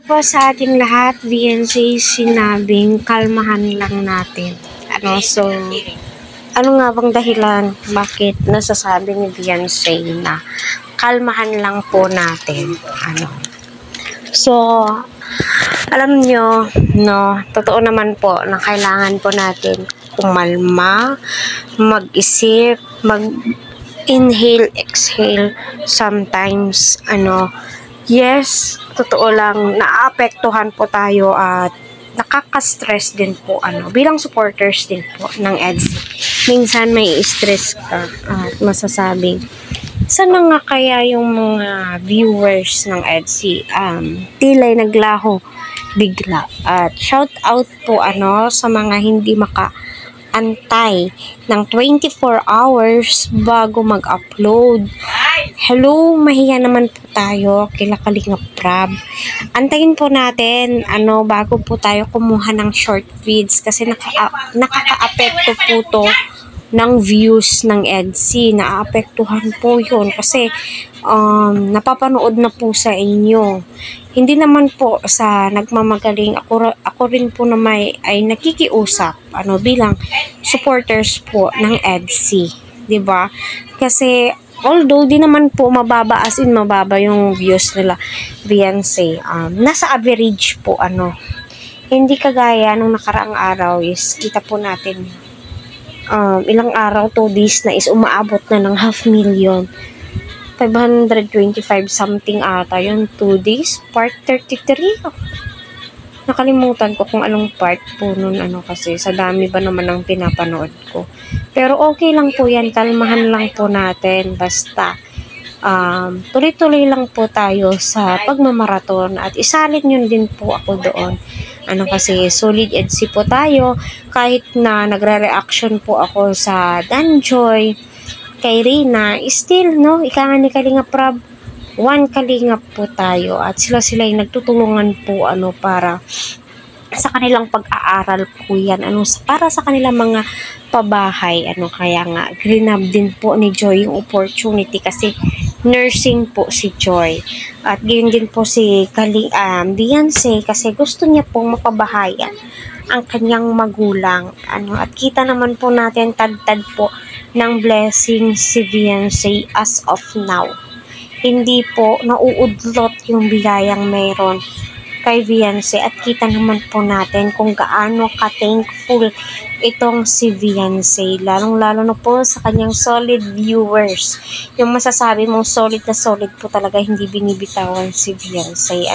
Po sa ating lahat, VNC sinabing kalmahan lang natin. Ano nga bang dahilan bakit nasasabi ni Beyonce na kalmahan lang po natin? Alam nyo, no, totoo naman po na kailangan po natin kumalma, mag-isip, mag-inhale, exhale. Sometimes, yes, totoo lang, naaapektuhan po tayo at nakaka-stress din po, bilang supporters din po ng EDSI. Minsan may stress ka at masasabing, sana nga kaya yung mga viewers ng EDSI, tila'y naglaho bigla. At shout out po, sa mga hindi makaantay ng 24 hours bago mag-upload. Hello, mahiya naman po tayo kila Kalingap Prab. Antayin po natin, bago po tayo kumuha ng short feeds kasi nakaka-apekto po to ng views ng EDSI. Naapektuhan po yun kasi napapanood na po sa inyo. Hindi naman po sa nagmamagaling, ako rin po na ay nakikiusap bilang supporters po ng EDSI, 'di ba? Kasi although di naman po mababa yung views nila Beyonce, nasa average po hindi kagaya nung nakaraang araw is kita po natin ilang araw, 2 days na is umaabot na ng 500,000. 525 something ata yun, 2 days, part 33. Nakalimutan ko kung anong part po nun, kasi sa dami ba naman ang pinapanood ko. Pero okay lang po yan, kalmahan lang po natin, basta tuloy-tuloy lang po tayo sa pagmamaraton at isalin yun din po ako doon. Kasi solid EDSI po tayo, kahit na nagre-reaction po ako sa Danjoy, kay Rina, still, ika nga ni Kalingap Prab, one Kalingap po tayo at sila ay nagtutulungan po para sa kanilang pag-aaral po yan, para sa kanilang mga pabahay, kaya nga grinab din po ni Joy yung opportunity kasi nursing po si Joy at gayon din po si Beyonce kasi gusto niya pong mapabahayan ang kanyang magulang, at kita naman po natin tad-tad po ng blessing si Beyonce as of now. Hindi po nauudlot yung biyayang mayroon kay Beyonce at kita naman po natin kung gaano ka-thankful itong si Beyonce, lalong-lalo na po sa kanyang solid viewers. Yung masasabi mong solid na solid po talaga, hindi binibitawan si Beyonce.